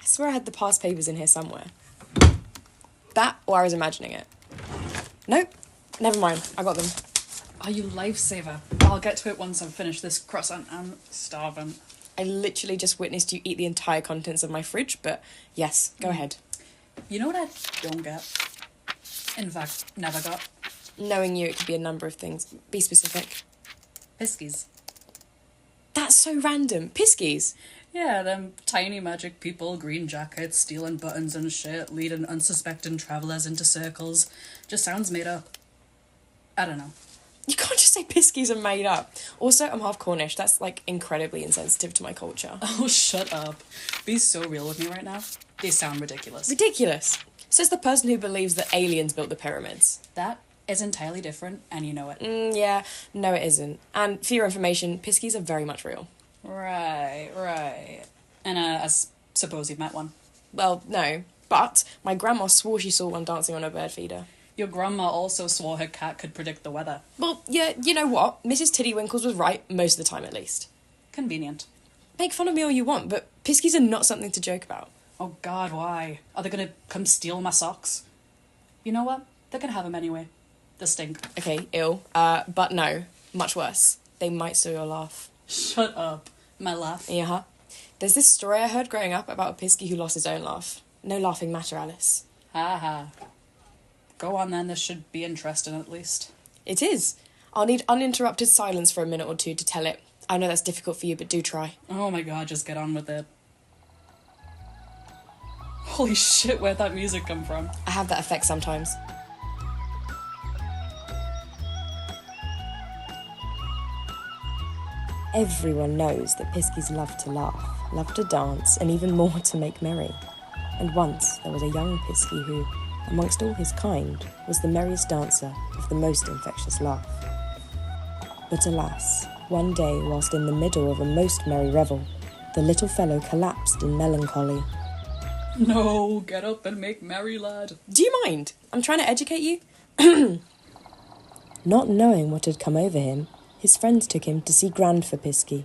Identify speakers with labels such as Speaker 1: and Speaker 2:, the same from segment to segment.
Speaker 1: I swear I had the past papers in here somewhere. That, or I was imagining it. Nope, never mind, I got them.
Speaker 2: Oh, you lifesaver. I'll get to it once I've finished this croissant. I'm starving.
Speaker 1: I literally just witnessed you eat the entire contents of my fridge, but yes, go ahead.
Speaker 2: You know what I don't get? In fact, never got?
Speaker 1: Knowing you, it could be a number of things. Be specific.
Speaker 2: Piskies.
Speaker 1: That's so random. Piskies?
Speaker 2: Yeah, them tiny magic people, green jackets, stealing buttons and shit, leading unsuspecting travellers into circles. Just sounds made up. I don't know.
Speaker 1: You can't just say piskies are made up. Also, I'm half Cornish. That's, like, incredibly insensitive to my culture.
Speaker 2: Oh, shut up. Be so real with me right now. They sound ridiculous.
Speaker 1: Ridiculous. Says the person who believes that aliens built the pyramids.
Speaker 2: That is entirely different, and you know it.
Speaker 1: Yeah, no it isn't. And for your information, piskies are very much real.
Speaker 2: Right. And I suppose you've met one.
Speaker 1: Well, no. But my grandma swore she saw one dancing on a bird feeder.
Speaker 2: Your grandma also swore her cat could predict the weather.
Speaker 1: Well, yeah, you know what? Mrs. Tiddywinkles was right, most of the time at least.
Speaker 2: Convenient.
Speaker 1: Make fun of me all you want, but piskies are not something to joke about.
Speaker 2: Oh God, why? Are they gonna come steal my socks? You know what? They can have them anyway. They stink.
Speaker 1: Okay, ill. But no. Much worse. They might steal your laugh.
Speaker 2: Shut up. My laugh.
Speaker 1: Yeah. There's this story I heard growing up about a piskie who lost his own laugh. No laughing matter, Alice.
Speaker 2: Ha ha. Go on then, this should be interesting at least.
Speaker 1: It is. I'll need uninterrupted silence for a minute or two to tell it. I know that's difficult for you, but do try.
Speaker 2: Oh my God, just get on with it. Holy shit, where'd that music come from?
Speaker 1: I have that effect sometimes. Everyone knows that piskies love to laugh, love to dance, and even more to make merry. And once there was a young piskie who, amongst all his kind, was the merriest dancer with the most infectious laugh. But alas, one day, whilst in the middle of a most merry revel, the little fellow collapsed in melancholy.
Speaker 2: No, get up and make merry, lad.
Speaker 1: Do you mind? I'm trying to educate you. Not knowing what had come over him, his friends took him to see Grandfer Piskie.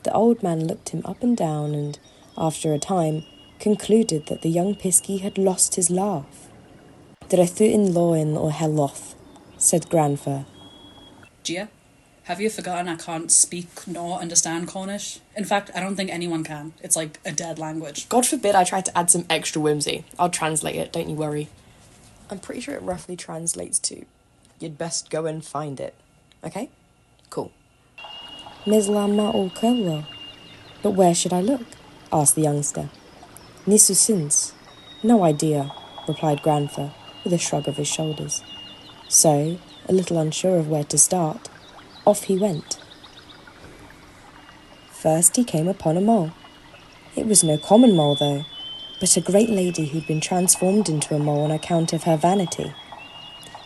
Speaker 1: The old man looked him up and down and, after a time, concluded that the young piskie had lost his laugh. Drethuin loin or heloth, said Grandfer.
Speaker 2: Gia, have you forgotten I can't speak nor understand Cornish? In fact, I don't think anyone can. It's like a dead language.
Speaker 1: God forbid I tried to add some extra whimsy. I'll translate it, don't you worry. I'm pretty sure it roughly translates to, you'd best go and find it. Okay? Cool. Mislama o kello. But where should I look? Asked the youngster. Nisusins. No idea, replied Grandfer, with a shrug of his shoulders. So, a little unsure of where to start, off he went. First he came upon a mole. It was no common mole, though, but a great lady who'd been transformed into a mole on account of her vanity.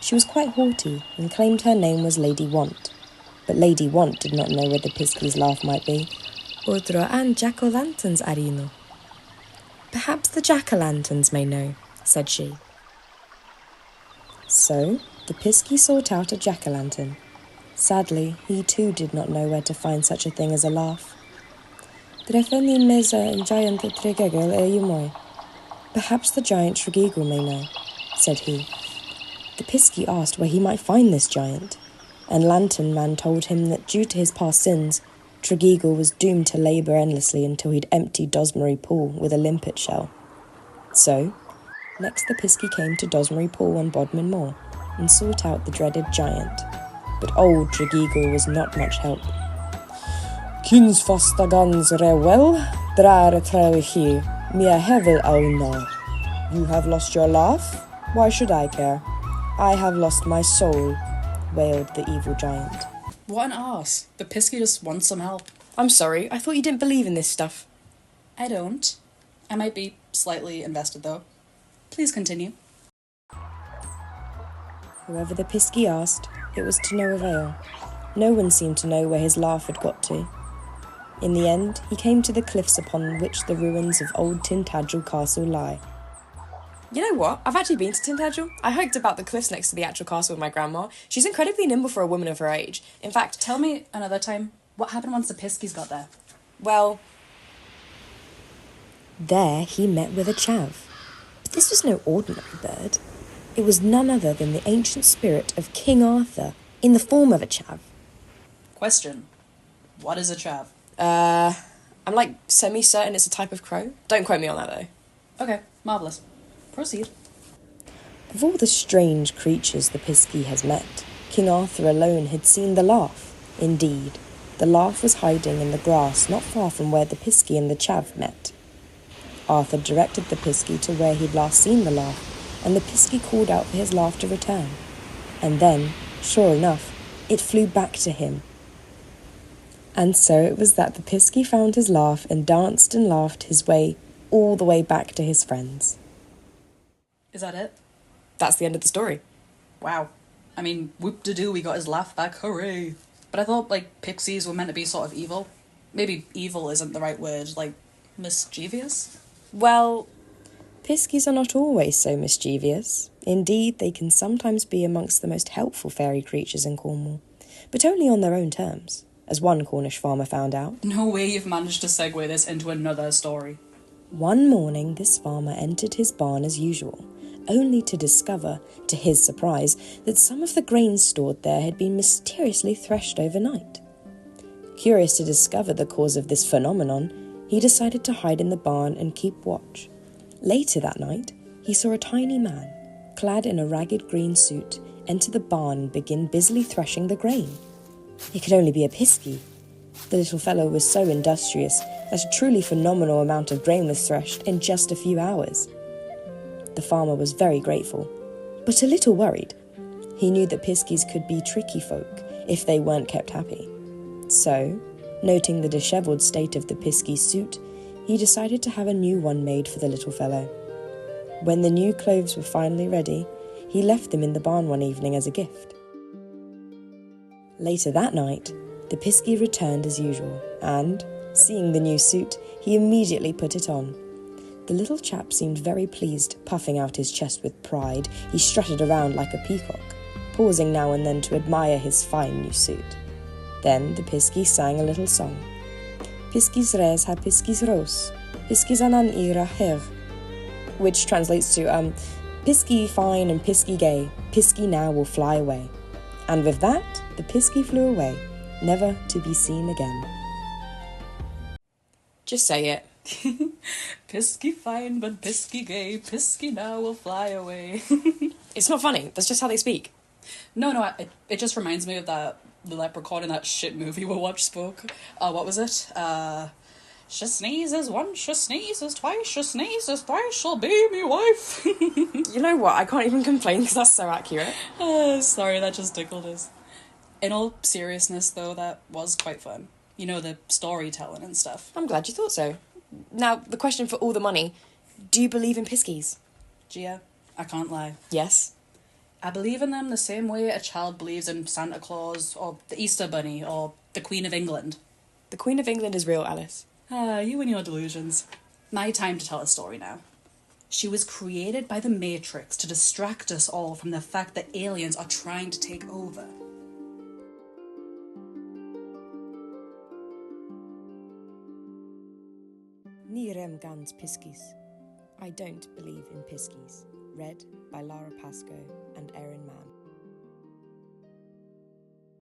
Speaker 1: She was quite haughty and claimed her name was Lady Want, but Lady Want did not know where the piskie's laugh might be. Otro and jack-o'-lanterns, Arino. Perhaps the jack-o'-lanterns may know, said she. So, the piskie sought out a jack-o'-lantern. Sadly, he too did not know where to find such a thing as a laugh. Drefeni mesa and giant tregegel e Perhaps the giant Tregeagle may know, said he. The piskie asked where he might find this giant, and Lantern Man told him that due to his past sins, Tregeagle was doomed to labour endlessly until he'd emptied Dosmery Pool with a limpet shell. So, next the piskie came to Dosmery Pool on Bodmin Moor and sought out the dreaded giant. But old Tregeagle was not much help. Kins fosta gans rewel, drar trewichi, mia hevel auna. You have lost your laugh? Why should I care? I have lost my soul, wailed the evil giant.
Speaker 2: What an arse. The piskie just wants some help.
Speaker 1: I'm sorry, I thought you didn't believe in this stuff.
Speaker 2: I don't. I might be slightly invested, though. Please continue.
Speaker 1: Whoever the piskie asked, it was to no avail. No one seemed to know where his laugh had got to. In the end, he came to the cliffs upon which the ruins of old Tintagel Castle lie. You know what? I've actually been to Tintagel. I hiked about the cliffs next to the actual castle with my grandma. She's incredibly nimble for a woman of her age. In fact...
Speaker 2: Tell me another time, what happened once the piskies got there?
Speaker 1: Well... There he met with a chav. But this was no ordinary bird. It was none other than the ancient spirit of King Arthur in the form of a chav.
Speaker 2: Question. What is a chav?
Speaker 3: I'm like semi-certain it's a type of crow. Don't quote me on that though.
Speaker 2: Okay, marvellous. Proceed.
Speaker 1: Of all the strange creatures the Piskie has met, King Arthur alone had seen the laugh. Indeed, the laugh was hiding in the grass not far from where the Piskie and the chav met. Arthur directed the Piskie to where he'd last seen the laugh, and the Piskie called out for his laugh to return. And then, sure enough, it flew back to him. And so it was that the Piskie found his laugh and danced and laughed his way all the way back to his friends.
Speaker 2: Is that it?
Speaker 3: That's the end of the story.
Speaker 2: Wow. I mean, whoop-de-doo, we got his laugh back, hooray. But I thought, like, pixies were meant to be sort of evil. Maybe evil isn't the right word, like, mischievous?
Speaker 3: Well,
Speaker 1: Piskies are not always so mischievous. Indeed, they can sometimes be amongst the most helpful fairy creatures in Cornwall, but only on their own terms, as one Cornish farmer found out.
Speaker 2: No way you've managed to segue this into another story.
Speaker 1: One morning, this farmer entered his barn as usual, only to discover, to his surprise, that some of the grain stored there had been mysteriously threshed overnight. Curious to discover the cause of this phenomenon, he decided to hide in the barn and keep watch. Later that night, he saw a tiny man, clad in a ragged green suit, enter the barn and begin busily threshing the grain. It could only be a Piskie. The little fellow was so industrious that a truly phenomenal amount of grain was threshed in just a few hours. The farmer was very grateful, but a little worried. He knew that Piskies could be tricky folk if they weren't kept happy. So, noting the dishevelled state of the Piskie's suit, he decided to have a new one made for the little fellow. When the new clothes were finally ready, he left them in the barn one evening as a gift. Later that night, the Piskie returned as usual, and, seeing the new suit, he immediately put it on. The little chap seemed very pleased, puffing out his chest with pride. He strutted around like a peacock, pausing now and then to admire his fine new suit. Then the Piskie sang a little song. Piskies res ha piskies ros, piskies anan ira her, which translates to, Piskie fine and Piskie gay, Piskie now will fly away. And with that, the Piskie flew away, never to be seen again.
Speaker 3: just say it.
Speaker 2: Piskie fine, but Piskie gay, Piskie now will fly away.
Speaker 3: It's not funny. That's just how they speak.
Speaker 2: No, it just reminds me of the leprechaun in that shit movie we watched spoke. What was it? She sneezes once, she sneezes twice, she sneezes thrice, she'll be me wife.
Speaker 3: You know what? I can't even complain because that's so accurate.
Speaker 2: Sorry, that just tickled us. In all seriousness, though, that was quite fun. You know, the storytelling and stuff.
Speaker 3: I'm glad you thought so. Now, the question for all the money. Do you believe in Piskies?
Speaker 2: Gia, I can't lie.
Speaker 3: Yes.
Speaker 2: I believe in them the same way a child believes in Santa Claus, or the Easter Bunny, or the Queen of England.
Speaker 3: The Queen of England is real, Alice.
Speaker 2: You and your delusions. My time to tell a story now. She was created by the Matrix to distract us all from the fact that aliens are trying to take over.
Speaker 1: Ni wre'm gans piskies. I don't believe in piskies. Read by Lara Pascoe and Emily Mann.